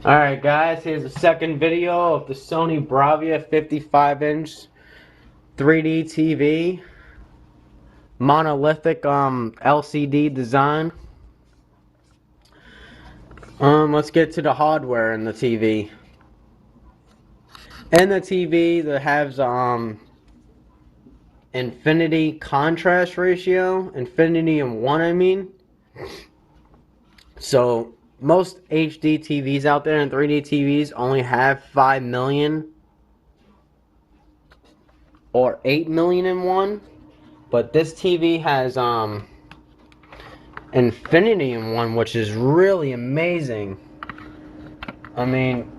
Alright guys, here's the second video of the Sony Bravia 55-inch 3D TV monolithic LCD design. Let's get to the hardware in the TV. In the TV that has infinity contrast ratio, infinity in 1 I mean. So most HD TVs out there and 3D TVs only have 5 million or 8 million in 1. But this TV has infinity in 1, which is really amazing. I mean,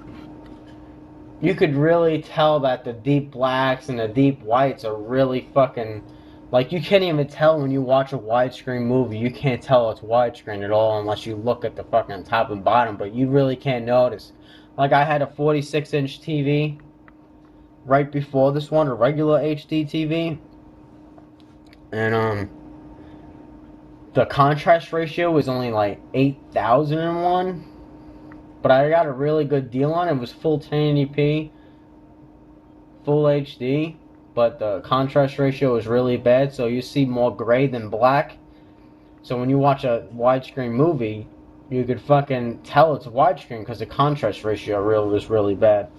you could really tell that the deep blacks and the deep whites are really fucking, like, you can't even tell when you watch a widescreen movie. You can't tell it's widescreen at all unless you look at the fucking top and bottom, but you really can't notice. Like, I had a 46-inch TV right before this one, a regular HD TV, and the contrast ratio was only like 8,001, but I got a really good deal on it. It was full 1080p, full HD, but the contrast ratio is really bad, so you see more gray than black. So when you watch a widescreen movie, you could fucking tell it's widescreen because the contrast ratio is really bad.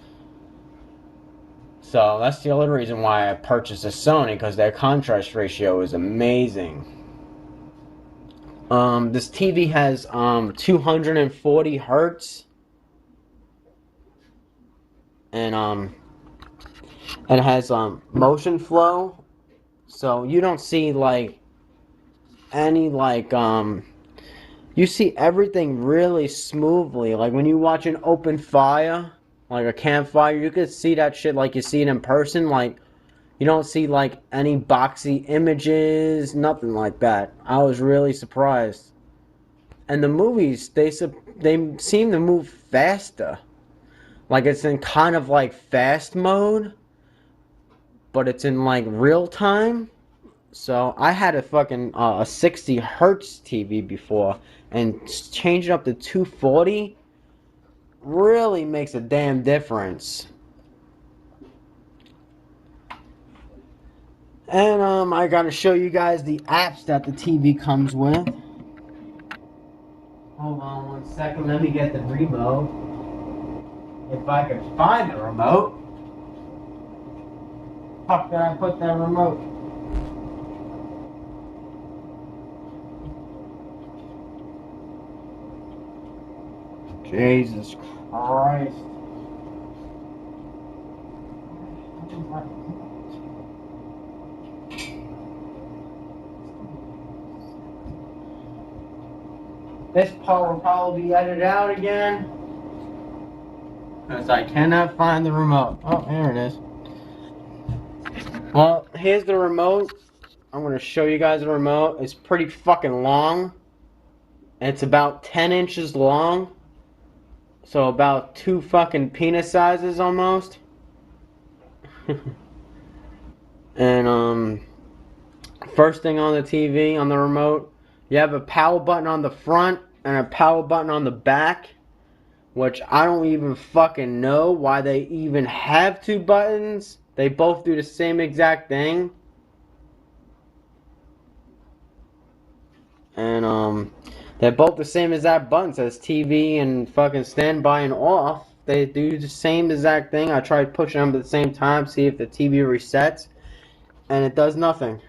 So that's the only reason why I purchased a Sony, because their contrast ratio is amazing. This TV has 240 hertz, and it has motion flow, so you don't see like any you see everything really smoothly. Like when you watch an open fire, like a campfire, you could see that shit like you see it in person. Like you don't see like any boxy images, nothing like that. I was really surprised. And the movies, they seem to move faster. Like it's in kind of like fast mode, but it's in like real time. So I had a fucking a 60 hertz TV before, and changing up to 240 really makes a damn difference. And I gotta show you guys the apps that the TV comes with. Hold on 1 second, let me get the remote. If I could find the remote. Fuck, did I put that remote? Jesus Christ. This part will probably be edited out again, because I cannot find the remote. Oh, there it is. Well, here's the remote. I'm going to show you guys the remote. It's pretty fucking long. It's about 10 inches long. So about 2 fucking penis sizes almost. And first thing on the TV, on the remote, you have a power button on the front and a power button on the back, which I don't even fucking know why they even have 2 buttons. They both do the same exact thing. And they're both the same exact buttons as TV and fucking standby and off. They do the same exact thing. I tried pushing them at the same time, see if the TV resets, and it does nothing.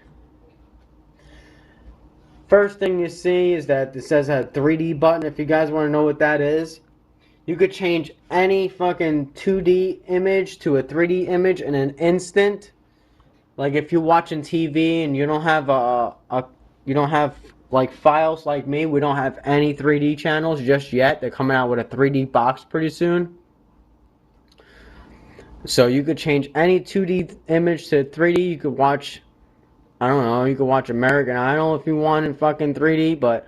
First thing you see is that it says a 3D button. If you guys want to know what that is, you could change any fucking 2D image to a 3D image in an instant. Like if you're watching TV and you don't have you don't have like files like me, we don't have any 3D channels just yet. They're coming out with a 3D box pretty soon. So you could change any 2D image to 3D. You could watch, I don't know, you could watch American Idol if you want in fucking 3D, but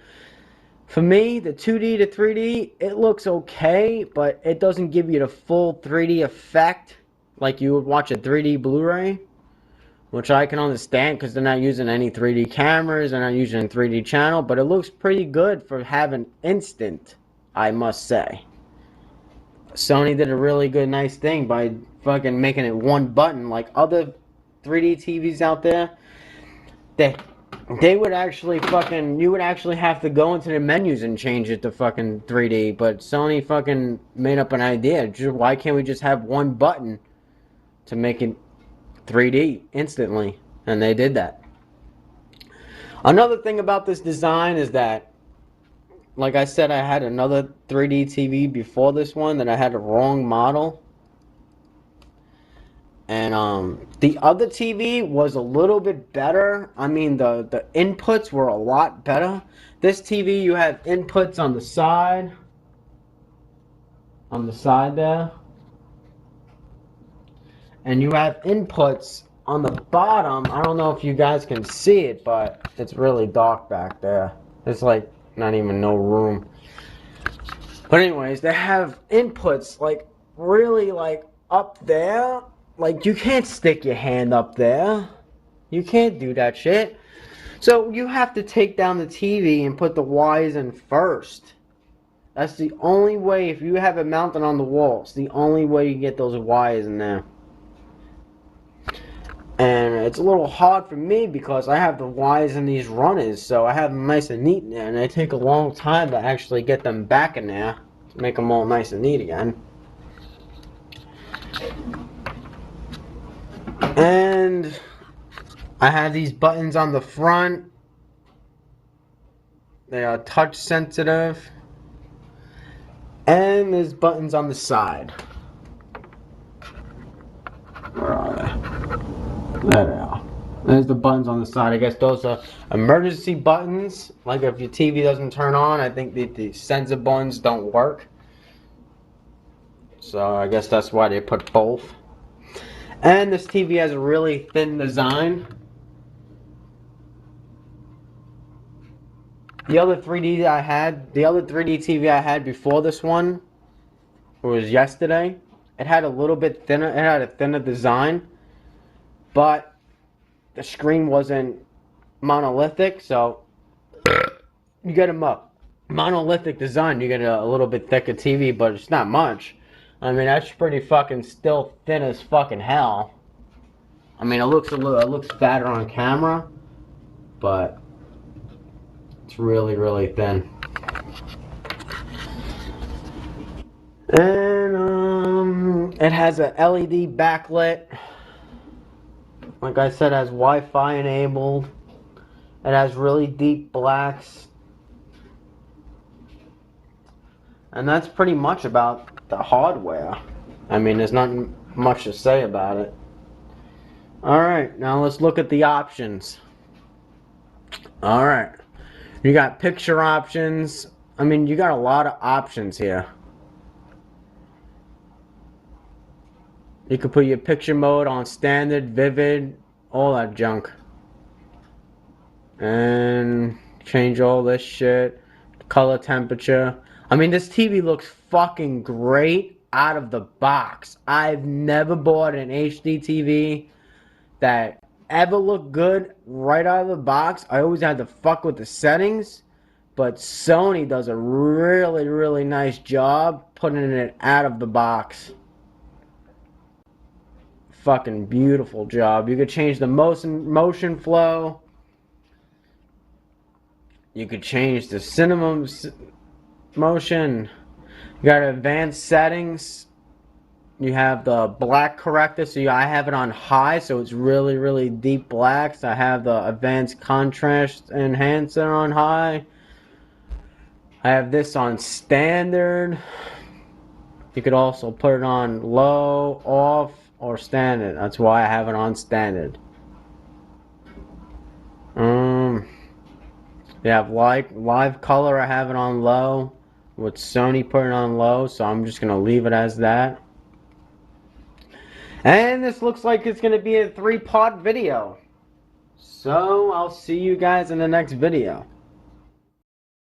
for me, the 2D to 3D, it looks okay, but it doesn't give you the full 3D effect like you would watch a 3D Blu-ray. Which I can understand because they're not using any 3D cameras, they're not using a 3D channel, but it looks pretty good for having instant, I must say. Sony did a really good, nice thing by fucking making it one button. Like other 3D TVs out there, they they would actually fucking, you would actually have to go into the menus and change it to fucking 3D. But Sony fucking made up an idea. Why can't we just have one button to make it 3D instantly? And they did that. Another thing about this design is that, like I said, I had another 3D TV before this one that I had a wrong model. And the other TV was a little bit better. I mean, the inputs were a lot better. This TV, you have inputs on the side there. And you have inputs on the bottom. I don't know if you guys can see it, but it's really dark back there. There's like not even no room. But anyways, they have inputs like really like up there. Like you can't stick your hand up there. You can't do that shit. So you have to take down the TV and put the wires in first. That's the only way. If you have it mounted on the wall, it's the only way you get those wires in there. And it's a little hard for me because I have the wires in these runners, so I have them nice and neat in there, and they take a long time to actually get them back in there to make them all nice and neat again. And I have these buttons on the front. They are touch sensitive. And there's buttons on the side. Where are they? There they are. There's the buttons on the side. I guess those are emergency buttons. Like if your TV doesn't turn on, I think the sensor buttons don't work. So I guess that's why they put both. And this TV has a really thin design. The other 3D TV I had before this one was yesterday. It had a little bit thinner. It had a thinner design, but the screen wasn't monolithic, so you get a monolithic design. You get a little bit thicker TV, but it's not much. I mean, that's pretty fucking still thin as fucking hell. I mean, it looks fatter on camera, but it's really, really thin. And it has a LED backlit. Like I said, it has Wi-Fi enabled. It has really deep blacks. And that's pretty much about the hardware. I mean, there's not much to say about it. Alright, now let's look at the options. Alright. You got picture options. I mean, you got a lot of options here. You can put your picture mode on standard, vivid, all that junk. And change all this shit. Color temperature. I mean, this TV looks fucking great out of the box. I've never bought an HD TV that ever looked good right out of the box. I always had to fuck with the settings. But Sony does a really, really nice job putting it out of the box. Fucking beautiful job. You could change the motion flow. You could change the cinema motion. You got advanced settings. You have the black corrector, so I have it on high, so it's really, really deep blacks. I have the advanced contrast enhancer on high. I have this on standard. You could also put it on low, off, or standard. That's why I have it on standard. You have live color. I have it on low. With Sony put it on low, so I'm just gonna leave it as that. And this looks like it's gonna be a 3-part video. So I'll see you guys in the next video.